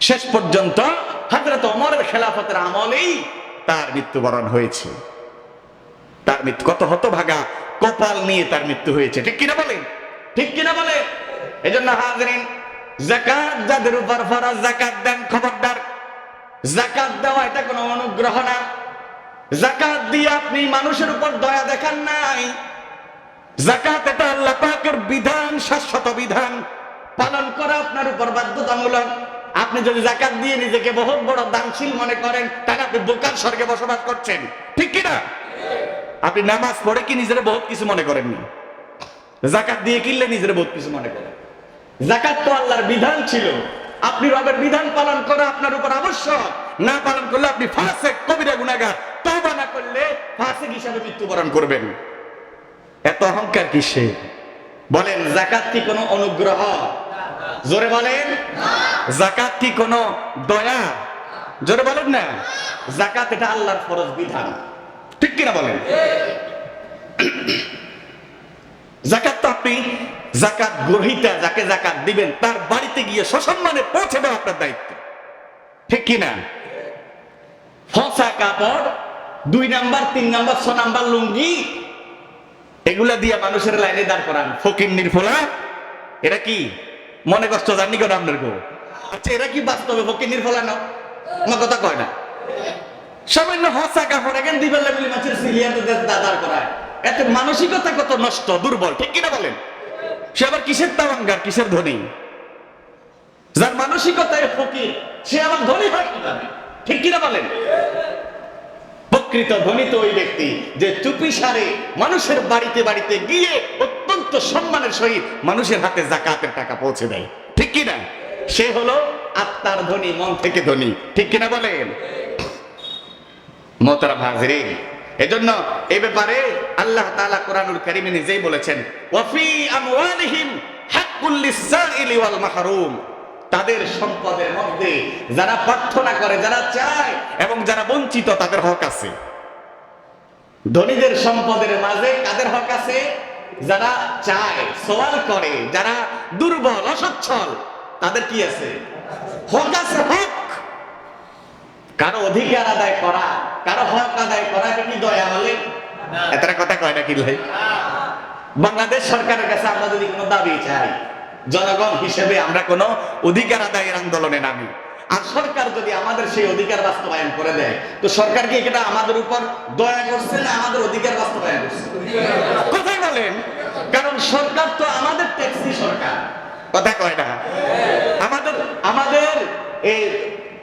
A: শেষ পর্যন্ত হযরত ওমরের খেলাফতের আমলেই তার মৃত্যুবরণ হয়েছে। তার মৃত্যু, কত হতভাগা কপাল নিয়ে তার মৃত্যু হয়েছে। ঠিক কিনা বলেন? ঠিক কিনা বলে? এজন্য হাজরিন, যাকাত যাদের উপর ফরজ, যাকাত দেন, খবরদার। যাকাত দেওয়া এটা কোনো অনুগ্রহ না। যাকাত দিয়ে আপনি মানুষের উপর দয়া দেখান নাই। যাকাত এটা আল্লাহ পাকের বিধান, শাশ্বত বিধান, পালন করা আপনার উপর বাধ্যতামূলক। আপনি যদি যাকাত দিয়ে নিজেকে বহুত বড় দানশীল মনে করেন, তাহলে আপনি বোকার স্বর্গে বসবাস করছেন। ঠিক কিনা? আপনি নামাজ পড়ে কি নিজের বহুত কিছু মনে করেননি? যাকাত দিয়ে কিনলে নিজের বহুত কিছু মনে করেন। যাকাত তো আল্লাহর বিধান ছিল, আপনি রবের বিধান পালন করা আপনার উপর আবশ্যক। না পালন করলে আপনি ফাসিক, কবিরা গুনাহগার। তওবা না করলে ফাসিক হিসাবে মৃত্যুবরণ করবেন। এত অহংকার কিসে? বলেন, যাকাত কি কোনো অনুগ্রহ? জোরে বলেন। যাকাত কি কোনো দয়া? জোরে বলেন না। যাকাত এটা আল্লাহর ফরজ বিধান। ঠিক কিনা বলেন? যাকাত তো আপনি, যাকাত গ্রহীতা যাকে যাকাত দিবেন তার বাড়িতে গিয়ে সসম্মানে পৌঁছে দেওয়া আপনার দায়িত্ব। ঠিক কিনা? ফসা কাপড়, 2 নাম্বার, 3 নাম্বার, 6 নাম্বার লুঙ্গি, এগুলা দিয়ে মানুষের লাইনে দাঁড় করান। ফকির নির্ফলা, এরা কি মনে কষ্ট জানি কেন আপনার গো? আচ্ছা, এরা কি বাস্তবে ফকির নির্ফলা? না, আমার কথা কয় না। সামান্য হসা কাপড় এখান দিবেন লেবেলি মাছের সিলিয়াতে দাঁড় করায়। এত মানসিকতা কত নষ্ট, দুর্বল। ঠিক কিনা বলেন? সে আবার কিসের তাওয়াঙ্গার, কিসের ধনী? যার মানসিকতায় ফকির, সে আবার ধনী হয় কিভাবে? ঠিক কিনা বলেন? প্রকৃত ধনী তো ওই ব্যক্তি যে চুপি সারে মানুষের বাড়িতে বাড়িতে গিয়ে অত্যন্ত সম্মানের সহিত মানুষের হাতে যাকাতের টাকা পৌঁছে দেয়। ঠিক কিনা? সে হলো আত্মার ধনী, মন থেকে ধনী। ঠিক কিনা বলেন? মোহতারাম হাজিরিন, এজন্য এই ব্যাপারে আল্লাহ তাআলা কোরআনুল কারীমে নিজেই বলেছেন, ওয়াফি আমওয়ালিহিম হাক্কুল লিস-সাইলি ওয়াল মাহরুম। তাদের সম্পদের মধ্যে যারা প্রার্থনা করে, যারা চায় এবং যারা বঞ্চিত, তাদের হক আছে। ধনীদের সম্পদের মাঝে কাদের হক আছে? যারা চায়, সওয়াল করে, যারা দুর্বল, অসচ্ছল, তাদের কি আছে? হক আছে, হক। কারো অধিকার আদায় করা, কারো হক আদায় করা, এটা কি দয়া বলে? এটার কথা কয় না কি ভাই? বাংলাদেশ সরকারের কাছে আমরা যদি কোনো দাবি চাই, জনগণ হিসেবে আমরা কোনো অধিকার আদায়ের আন্দোলনে নামি, আর সরকার যদি আমাদের সেই অধিকার বাস্তবায়ন করে দেয়, তো সরকার কি এটা আমাদের উপর দয়া করছে না আমাদের অধিকার বাস্তবায়ন করছে? কোথায় বলেন? কারণ সরকার তো আমাদের ট্যাক্সি সরকার। কথা কয় না? আমাদের এই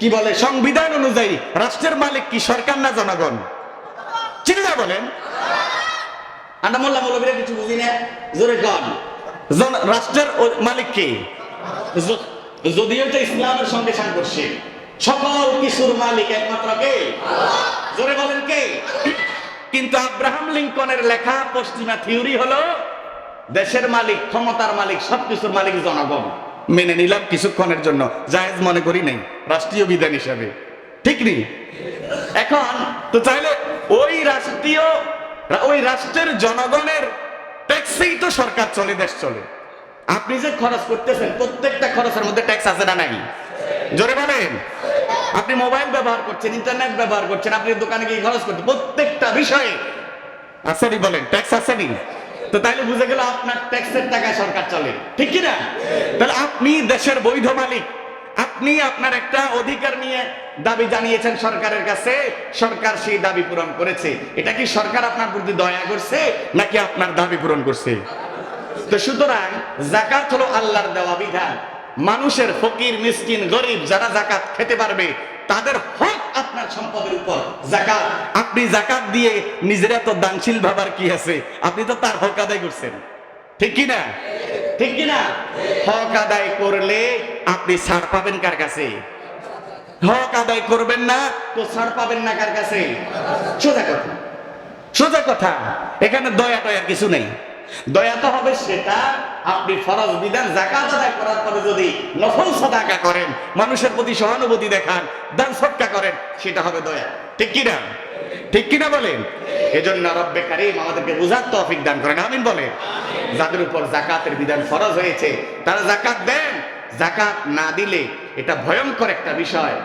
A: কি বলে, সংবিধান অনুযায়ী রাষ্ট্রের মালিক কি সরকার না জনগণ? চিন্তা বলেন। আমরা মোল্লা মৌলবীরা কিছু বুঝি না, জোরে কন। রাষ্ট্রের মালিক কে? যদিও এটা ইসলামের সঙ্গে সাংঘর্ষিক, সকল কিছুর মালিক একমাত্র কে? জোরে বলেন কে? কিন্তু আব্রাহাম লিঙ্কনের লেখা পশ্চিমা থিওরি হলো দেশের মালিক, ক্ষমতার মালিক, সবকিছুর মালিক জনগণ। মেনে নিলাম কিছুক্ষণের জন্য, জায়েজ মনে করি নাই রাষ্ট্রীয় বিধান হিসাবে, ঠিক নেই? এখন তো চাইলে ওই রাষ্ট্রের জনগণের ট্যাক্সেই তো সরকার চলে, দেশ চলে। আপনি যে খরচ করতেছেন প্রত্যেকটা খরচের মধ্যে ট্যাক্স আছে না নাই? জোরে বলেন। আপনি মোবাইল ব্যবহার করছেন, ইন্টারনেট ব্যবহার করছেন, আপনি দোকানে গিয়ে খরচ করছেন, প্রত্যেকটা বিষয়ে আসেনি, বলেন ট্যাক্স আসেনি? তো তাইলে বুঝে গেল আপনার ট্যাক্সের টাকায় সরকার চলে, ঠিক কি না? তাহলে আপনি দেশের বৈধ মালিক, আপনি আপনার একটা অধিকার নিয়ে দাবি জানিয়েছেন সরকারের কাছে, সরকার সেই দাবি পূরণ করেছে। এটা কি সরকার আপনার প্রতি দয়া করছে নাকি আপনার দাবি পূরণ করছে? তো সুতরাং যাকাত হলো আল্লাহর দেওয়া বিধান। মানুষের ফকির, মিসকিন, গরিব যারা যাকাত খেতে পারবে তাদের হক আপনার সম্পদের উপর যাকাত। আপনি যাকাত দিয়ে নিজেরা তো দানশীল ভাবার কি আছে? আপনি তো তার হক আদায় করছেন, ঠিক কি না? ঠিক কি না? হক আদায় করলে আপনি ছাড় পাবেন কার কাছে? হক আদায় করবেন না তো ছাড় পাবেন না কার কাছে? সোজা কথা, সোজা কথা। এখানে দয়া টয়ার কিছু নেই। দয়া তো হবে সেটা আপনি ফরজ বিধান যাকাত আদায় করার পরে যদি নফল সাদাকা করেন, মানুষের প্রতি সহানুভূতি দেখান, দান সদকা করেন, সেটা হবে দয়া, ঠিক কি না? ঠিক কিনা বলেন? এজন্য রব্বে কারীম আমাদেরকে বুঝার তৌফিক দান করেন, আমিন বলেন। যাদের উপর যাকাতের বিধান ফরজ হয়েছে তারা যাকাত দেন। যাকাত না দিলে এটা ভয়ঙ্কর একটা বিষয়।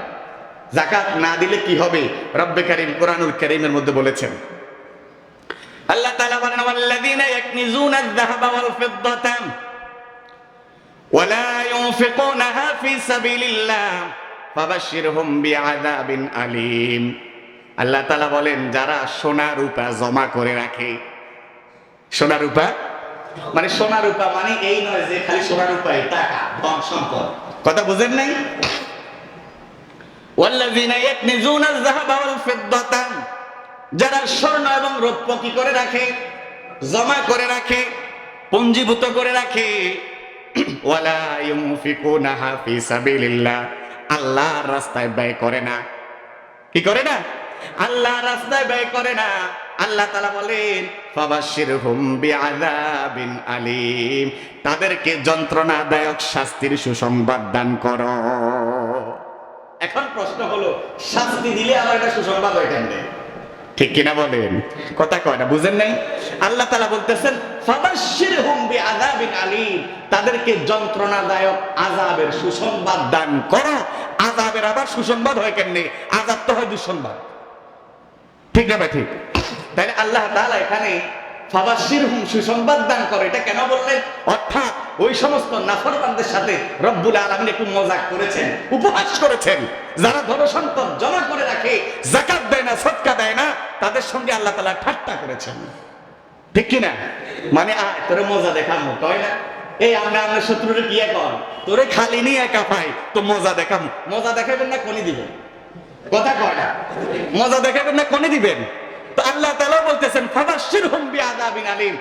A: যাকাত না দিলে কি হবে? রব্বে কারীম কোরআনুল কারীমের মধ্যে বলেছেন, আল্লাহ তাআলা বলেন, ওয়াল্লাযীনা ইয়াকনিজুনা আয-যাহাবা ওয়াল ফিদ্দাতা ওয়া লা ইউনফিকুনাহা ফী সাবিলিল্লাহ ফাবাশশিরহুম বিআযাবিন আলীম। আল্লাহ তাআলা বলেন, যারা সোনা রূপা জমা করে রাখে, সোনা রূপা মানে সোনা রূপা মানে এই নয় যে খালি সোনা রূপাই টাকা, ধন সম্পদ, কথা বুঝেন নাই? ওয়াল্লাযীনা ইয়াকনিজুনা আয-যাহাবা ওয়াল ফিদ্দাতা, যারা স্বর্ণ এবং রৌপ্য কি করে রাখে? জমা করে রাখে, পুঞ্জীভূত করে রাখে। ওয়ালা ইউনফিকুনাহা ফী সাবিলিল্লাহ, আল্লাহর রাস্তায় ব্যয় করে না। কি করে না? আল্লাহর রাস্তায় ব্যয় করে না। আল্লাহ তাআলা বলেন, ফাবাশশিরহুম বিআযাবিন আলীম, তাদেরকে যন্ত্রণাদায়ক শাস্তির সুসংবাদ দান করো। এখন প্রশ্ন হলো, শাস্তি দিলে আবার এটা সুসংবাদ হয় কেমনে? ঠিক কিনা বলেন? কথা কয় না, বুঝেন নাই? আল্লাহ তাআলা বলতেছেন, ফাবাশশিরহুম বিআযাবিন আলীম, তাদেরকে যন্ত্রণাদায়ক আযাবের সুসংবাদ দান করো। আযাবের আবার সুসংবাদ হয় কেমনে? আযাব তো হয় দুঃসংবাদ, ঠিক না ভাই? ঠিক। তাহলে আল্লাহ তাআলা এখানে ফাবাশশিরহুম সুসংবাদ দান করো এটা কেন বললেন? অর্থাৎ ওই সমস্ত নাফরমানদের সাথে রব্বুল আলামিন একটু মজাক করেছেন, উপহাস করেছেন। যারা ধনসম্পদ জমা করে রাখে, যাকাত দেয় না, সদকা দেয় না, তাদের সঙ্গে আল্লাহ তাআলা ঠাট্টা করেছেন, ঠিক কি না? মানে তোরে মজা দেখামু, কয় না? এই আমরা আমাদের শত্রুরে কি কর, তোরে খালি নিয়ে একা পাই তো মজা দেখামু। মজা দেখাবেন না কোনি দিবেন? কথা কয় না? মজা দেখাবেন না কোনি দিবেন? তো আল্লাহ তাআলা বলতেছেন, ফাবাশশিরহুম বিআযাবিন আলীম,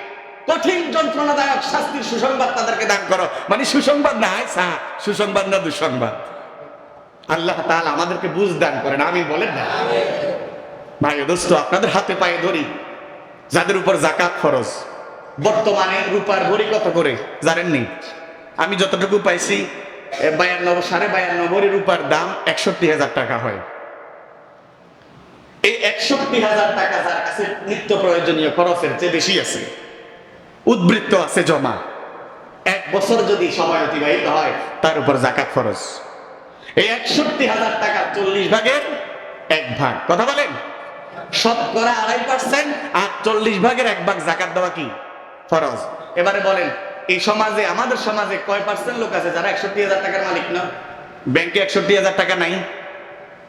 A: কঠিন যন্ত্রণাদায়ক শাস্তির সুসংবাদ তাদেরকে দান করো। মানে সুসংবাদ না আয়সা, সুসংবাদ না দুঃসংবাদ। আল্লাহ তাআলা আমাদেরকে বুঝ দান করেন, আমিন বলেন না? ভাই ও দোস্ত, আপনাদের হাতে পায়ে ধরি, যাদের উপর যাকাত ফরজ। বর্তমানে রূপার ভরি কত করে জানেননি? আমি যতটুকু পাইছি 52 52.5 ভরি রূপার দাম 61,000 টাকা হয়। এই 61,000 টাকা যার কাছে নিত্য প্রয়োজনীয় খরচের চেয়ে বেশি আছে, উদ্বৃত্ত আছে জমা, 1 বছর যদি সময় অতিবাহিত হয় তার উপর যাকাত ফরজ। এই 61,000 টাকা 40 ভাগের 1 ভাগ, কথা বলেন, শতকরা 2.5%, আর 40 ভাগের 1 ভাগ যাকাত দেওয়া কি ফরজ। এবারে বলেন, এই সমাজে, আমাদের সমাজে কয় পার্সেন্ট লোক আছে যারা 61,000 টাকার মালিক না? ব্যাংকে 61,000 টাকা নাই,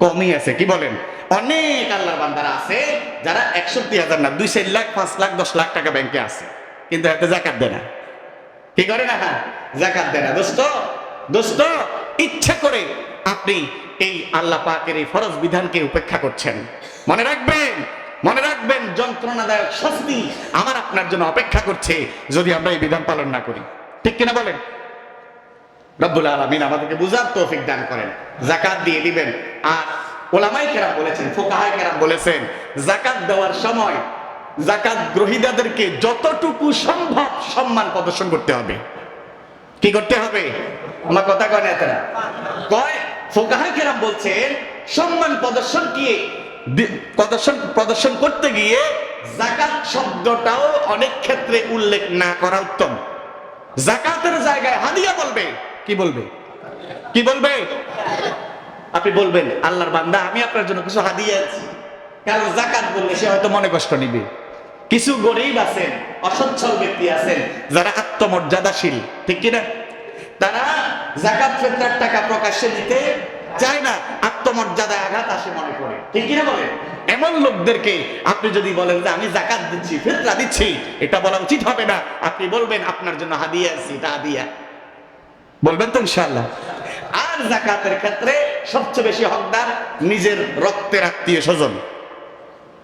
A: কমই আছে, কি বলেন? অনেক আল্লাহর বান্দারা আছে যারা 61,000 না, 2-4 লাখ, 5 লাখ, 10 লাখ টাকা ব্যাংকে আছে, কিন্তু এতে যাকাত দেয় না। কি করে না? যাকাত দেয় না। দোস্ত দোস্ত, ইচ্ছা করে আপনি এই আল্লাহ পাকের এই ফরজ বিধানকে উপেক্ষা করছেন। মনে রাখবেন, মনে রাখবেন, যন্ত্রণাদায়ক শাস্তি আমার আপনার জন্য অপেক্ষা করছে যদি আমরা এই বিধান পালন না করি, ঠিক কিনা বলেন? রব্বুল আলামিন আমাদেরকে বুঝার তৌফিক দান করেন। যাকাত দিয়ে দিবেন। আর উলামায়ে কেরাম বলেছেন, ফুকাহায়ে কেরাম বলেছেন, যাকাত দেওয়ার সময় যাকাত গ্রহীতাদেরকে যতটুকু সম্ভব সম্মান প্রদর্শন করতে হবে। কি করতে হবে? আমার কথা কয় না এতটা কয়। ফুকাহা কেরাম বলছেন সম্মান প্রদর্শন করতে গিয়ে যাকাত শব্দটাও অনেক ক্ষেত্রে উল্লেখ না করা উত্তম। যাকাতের জায়গায় হাদিয়া বলবে। কি বলবে? কি বলবে? আপনি বলবেন আল্লাহর বান্দা আমি আপনার জন্য কিছু হাদিয়া আছি, কারণ যাকাত বললে সে হয়তো মনে কষ্ট নিবে। কিছু গরিব আছেন, অসচ্ছল ব্যক্তি আছেন যারা আত্মমর্যাদাশীল, ঠিক কিনা? তারা যাকাত ফিতরার টাকা প্রকাশ্যে দিতে চায় না, আত্মমর্যাদায় আঘাত আসে মনে করে, ঠিক কিনা বলে? এমন লোকদেরকে আপনি যদি বলেন যে আমি যাকাত দিচ্ছি, ফিতরা দিচ্ছি, এটা বলা উচিত হবে না। আপনি বলবেন আপনার জন্য হাদিয়া আছে, এটা হাদিয়া বলবেন তো ইনশাআল্লাহ। আর যাকাতের ক্ষেত্রে সবচেয়ে বেশি হকদার নিজের রক্তের আত্মীয় স্বজন,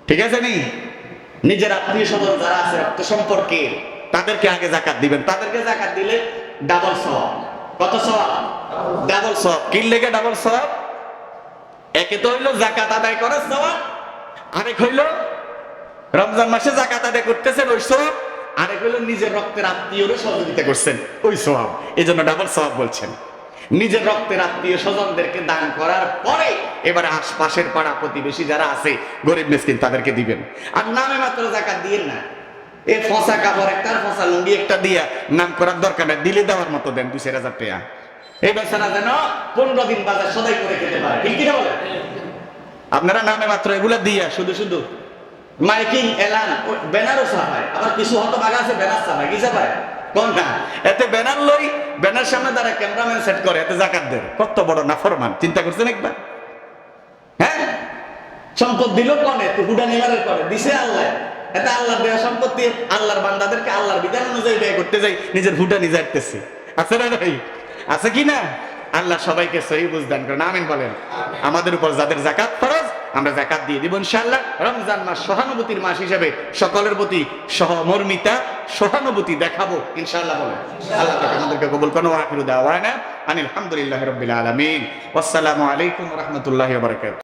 A: ঠিক আছে নি? নিজের আত্মীয় স্বজন যারা আছে রক্ত সম্পর্কের, তাদেরকে আগে যাকাত দিবেন। তাদেরকে যাকাত দিলে ডাবল সওয়াব। কত সওয়াব? ডাবল সওয়াব। কি লেগে ডাবল সওয়াব? একে তো হইলো যাকাত আদায় করার সওয়াব, আরেক হইলো রমজান মাসে যাকাত আদায় করতেছেন ওই সওয়াব, আরেক হইলো নিজের রক্তের আত্মীয়রও সহযোগিতা করছেন ওই সওয়াব। এই জন্য ডাবল সওয়াব বলছেন। নিজের রক্তের আত্মীয় স্বজনদেরকে দান করার পরে এবারে আশপাশের পাড়া প্রতিবেশী যারা আছে গরিব মিসকিন তাদেরকে দিবেন। আর নামে মাত্র যাকাত দিয়েন না। এই ফসা কাপড় একটা, ফসা লুঙ্গি একটা দিয়া নাম করার দরকার নেই, দিলে দেওয়ার মতো দেন 2-4,000 টাকা। এই বেচারা যেন 15 দিন বাজার সদাই করে খেতে পারে, ঠিক কিনা বলেন? আপনারা নামে মাত্র এগুলা দিয়া শুধু শুধু মাইকিং এলান ব্যানারও ছাপায়, আবার কিছু হতভাগা আছে ব্যানার ছাপায়। কি ছাপায়? কোনটা? এতে ব্যানার লই, ব্যানার সামনে দ্বারা ক্যামেরাম্যান সেট করে, এতে যাকাত দেয়। কত বড় নাফরমান, চিন্তা করছেন একবার? হ্যাঁ, সম্পদ দিল কনে তো হুডা নিবারের করে দিছে আল্লাহ। এতে আল্লাহর দেওয়া সম্পত্তি আল্লাহর বান্দাদেরকে আল্লাহর বিধান অনুযায়ী ব্যয় করতে যাই, নিজের হুডা নিজে আটতেছে। আছে না ভাই? আছে কি না? আল্লাহ সবাইকে সহি বুঝদান করেন, আমিন বলেন। আমাদের উপর যাদের যাকাত ফরজ আমরা যাকাত দিয়ে দিব ইনশাআল্লাহ। রমজান মাস সহানুভূতির মাস হিসেবে সকলের প্রতি সহমর্মিতা সহানুভূতি দেখাবো ইনশাআল্লাহ বলেন। আল্লাহ তাআলা আমাদেরকে কবুল করুন। ওয়া আখিরু দাওয়ানা আনিল হামদুলিল্লাহি রাব্বিল আলামিন। ওয়াসসালামু আলাইকুম ওয়া রাহমাতুল্লাহি ওয়া বারাকাতুহু।